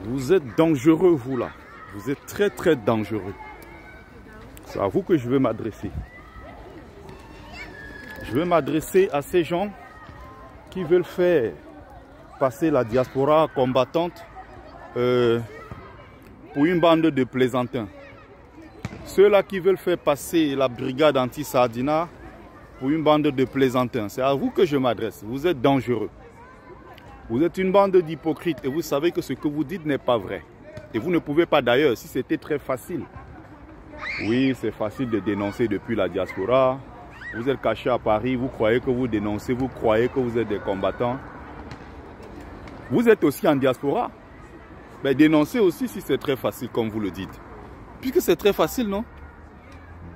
Vous êtes dangereux, vous là. Vous êtes très très dangereux. C'est à vous que je veux m'adresser. Je veux m'adresser à ces gens qui veulent faire passer la diaspora combattante pour une bande de plaisantins. Ceux-là qui veulent faire passer la brigade anti-Sardina pour une bande de plaisantins. C'est à vous que je m'adresse. Vous êtes dangereux. Vous êtes une bande d'hypocrites et vous savez que ce que vous dites n'est pas vrai. Et vous ne pouvez pas d'ailleurs, si c'était très facile. Oui, c'est facile de dénoncer depuis la diaspora. Vous êtes cachés à Paris, vous croyez que vous dénoncez, vous croyez que vous êtes des combattants. Vous êtes aussi en diaspora. Mais dénoncez aussi si c'est très facile comme vous le dites. Puisque c'est très facile, non?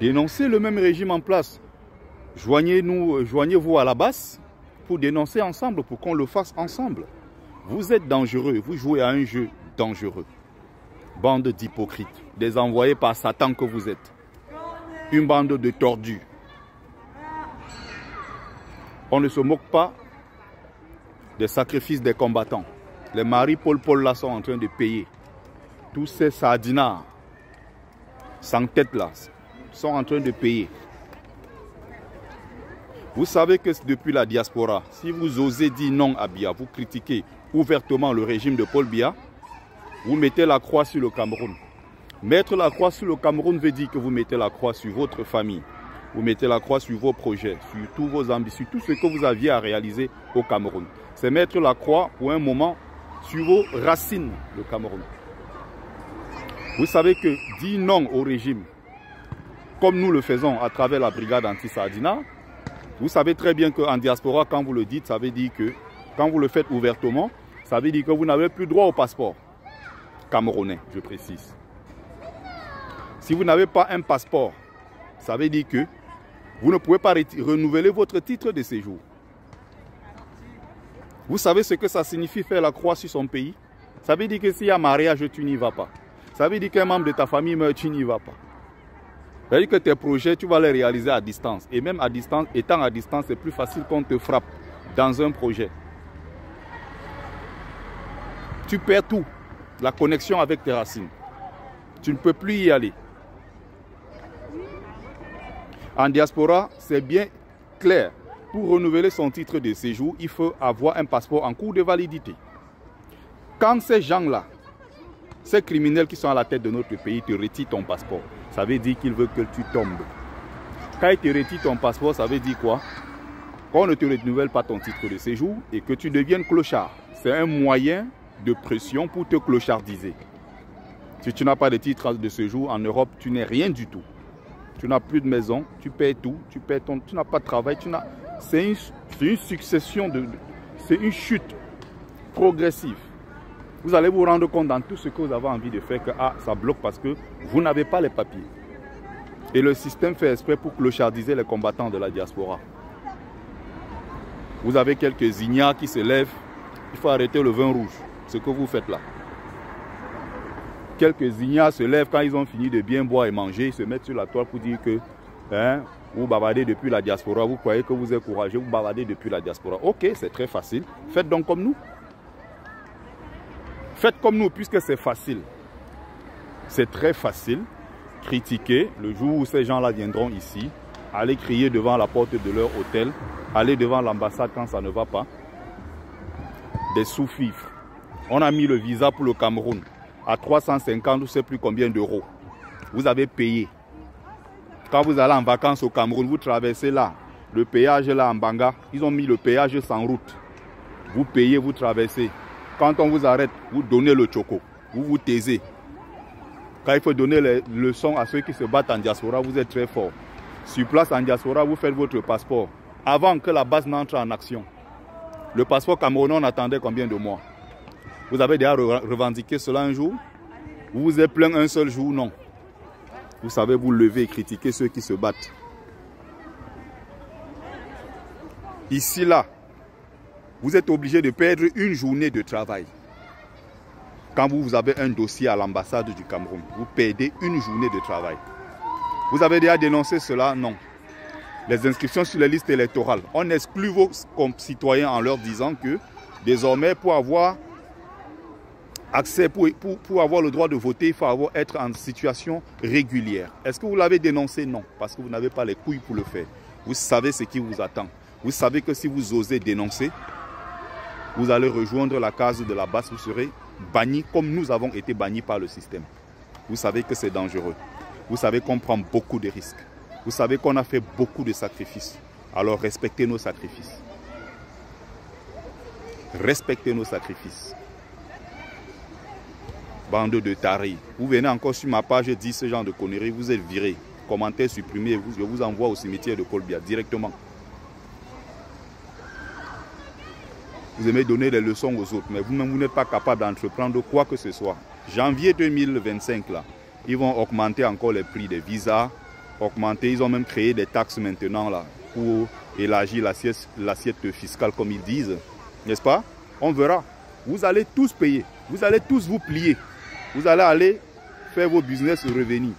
Dénoncez le même régime en place. Joignez-vous à la base pour dénoncer ensemble, pour qu'on le fasse ensemble. Vous êtes dangereux, vous jouez à un jeu dangereux. Bande d'hypocrites, des envoyés par Satan que vous êtes. Une bande de tordus. On ne se moque pas des sacrifices des combattants. Les maris Paul là sont en train de payer. Tous ces sardinards sans tête là sont en train de payer. Vous savez que depuis la diaspora, si vous osez dire non à Biya, vous critiquez ouvertement le régime de Paul Biya, vous mettez la croix sur le Cameroun. Mettre la croix sur le Cameroun veut dire que vous mettez la croix sur votre famille. Vous mettez la croix sur vos projets, sur tous vos ambitions, sur tout ce que vous aviez à réaliser au Cameroun. C'est mettre la croix pour un moment sur vos racines, le Cameroun. Vous savez que dire non au régime, comme nous le faisons à travers la brigade anti-Sardina, vous savez très bien qu'en diaspora, quand vous le dites, ça veut dire que, quand vous le faites ouvertement, ça veut dire que vous n'avez plus droit au passeport camerounais, je précise. Si vous n'avez pas un passeport, ça veut dire que vous ne pouvez pas renouveler votre titre de séjour. Vous savez ce que ça signifie faire la croix sur son pays? Ça veut dire que s'il y a mariage, tu n'y vas pas. Ça veut dire qu'un membre de ta famille meurt, tu n'y vas pas. Ça veut dire que tes projets, tu vas les réaliser à distance. Et même à distance, étant à distance, c'est plus facile qu'on te frappe dans un projet. Tu perds tout, la connexion avec tes racines. Tu ne peux plus y aller. En diaspora, c'est bien clair. Pour renouveler son titre de séjour, il faut avoir un passeport en cours de validité. Quand ces gens-là, ces criminels qui sont à la tête de notre pays te retirent ton passeport, ça veut dire qu'ils veulent que tu tombes. Quand ils te retirent ton passeport, ça veut dire quoi? Qu'on ne te renouvelle pas ton titre de séjour et que tu deviennes clochard. C'est un moyen de pression pour te clochardiser. Si tu n'as pas de titre de séjour en Europe, tu n'es rien du tout. Tu n'as plus de maison, tu payes tout, tu n'as pas de travail, c'est une succession c'est une chute progressive. Vous allez vous rendre compte dans tout ce que vous avez envie de faire que ça bloque parce que vous n'avez pas les papiers. Et le système fait exprès pour clochardiser les combattants de la diaspora. Vous avez quelques ignares qui se lèvent, il faut arrêter le vin rouge, ce que vous faites là. Quelques ignares se lèvent quand ils ont fini de bien boire et manger, ils se mettent sur la toile pour dire que vous bavardez depuis la diaspora, vous croyez que vous êtes courageux, vous bavardez depuis la diaspora. Ok, c'est très facile, faites donc comme nous. Faites comme nous puisque c'est facile. C'est très facile. Critiquer le jour où ces gens-là viendront ici, aller crier devant la porte de leur hôtel, aller devant l'ambassade quand ça ne va pas. Des sous-fifres. On a mis le visa pour le Cameroun à 350 ou je ne sais plus combien d'euros. Vous avez payé. Quand vous allez en vacances au Cameroun, vous traversez là. Le péage là en Banga, ils ont mis le péage sans route. Vous payez, vous traversez. Quand on vous arrête, vous donnez le choco. Vous vous taisez. Quand il faut donner les leçons à ceux qui se battent en diaspora, vous êtes très fort. Sur place en diaspora, vous faites votre passeport. Avant que la base n'entre en action. Le passeport camerounais, on attendait combien de mois? Vous avez déjà revendiqué cela un jour? Vous vous êtes plaint un seul jour? Non. Vous savez vous lever et critiquer ceux qui se battent. Ici, là, vous êtes obligé de perdre une journée de travail. Quand vous avez un dossier à l'ambassade du Cameroun, vous perdez une journée de travail. Vous avez déjà dénoncé cela? Non. Les inscriptions sur les listes électorales. On exclut vos concitoyens en leur disant que désormais, pour avoir accès, pour avoir le droit de voter, il faut être en situation régulière. Est-ce que vous l'avez dénoncé? Non, parce que vous n'avez pas les couilles pour le faire. Vous savez ce qui vous attend. Vous savez que si vous osez dénoncer, vous allez rejoindre la case de la base, vous serez banni comme nous avons été bannis par le système. Vous savez que c'est dangereux. Vous savez qu'on prend beaucoup de risques. Vous savez qu'on a fait beaucoup de sacrifices. Alors respectez nos sacrifices. Respectez nos sacrifices. Bande de tarés. Vous venez encore sur ma page et dites ce genre de conneries, vous êtes virés. Commentaires supprimés, je vous envoie au cimetière de Kolbia directement. Vous aimez donner des leçons aux autres, mais vous-même, vous n'êtes pas capable d'entreprendre quoi que ce soit. Janvier 2025, là, ils vont augmenter encore les prix des visas, augmenter, ils ont même créé des taxes maintenant, là, pour élargir l'assiette fiscale, comme ils disent. N'est-ce pas? On verra. Vous allez tous payer, vous allez tous vous plier. Vous allez aller faire vos business revenir.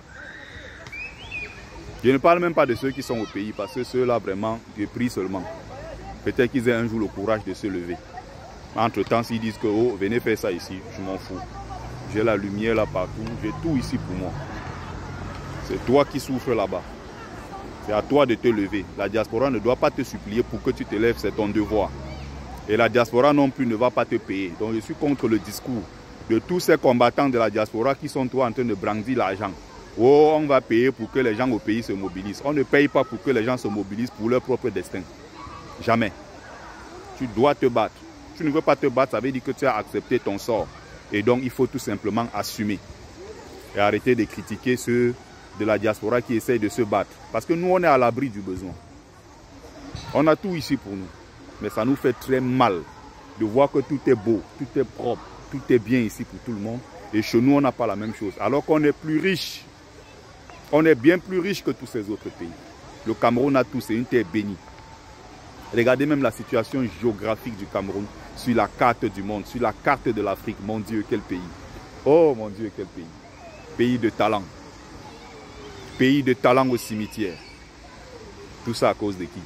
Je ne parle même pas de ceux qui sont au pays, parce que ceux-là, vraiment, je prie seulement. Peut-être qu'ils aient un jour le courage de se lever. Entre-temps, s'ils disent que oh, venez faire ça ici, je m'en fous. J'ai la lumière là partout, j'ai tout ici pour moi. C'est toi qui souffres là-bas. C'est à toi de te lever. La diaspora ne doit pas te supplier pour que tu te lèves, c'est ton devoir. Et la diaspora non plus ne va pas te payer. Donc je suis contre le discours de tous ces combattants de la diaspora qui sont toi en train de brandir l'argent. Oh, on va payer pour que les gens au pays se mobilisent. On ne paye pas pour que les gens se mobilisent pour leur propre destin. Jamais. Tu dois te battre. Tu ne veux pas te battre, ça veut dire que tu as accepté ton sort. Et donc, il faut tout simplement assumer. Et arrêter de critiquer ceux de la diaspora qui essayent de se battre. Parce que nous, on est à l'abri du besoin. On a tout ici pour nous. Mais ça nous fait très mal de voir que tout est beau, tout est propre, tout est bien ici pour tout le monde. Et chez nous, on n'a pas la même chose. Alors qu'on est plus riche. On est bien plus riche que tous ces autres pays. Le Cameroun a tout, c'est une terre bénie. Regardez même la situation géographique du Cameroun sur la carte du monde, sur la carte de l'Afrique. Mon Dieu, quel pays. Oh mon Dieu, quel pays. Pays de talent. Pays de talent au cimetière. Tout ça à cause de qui?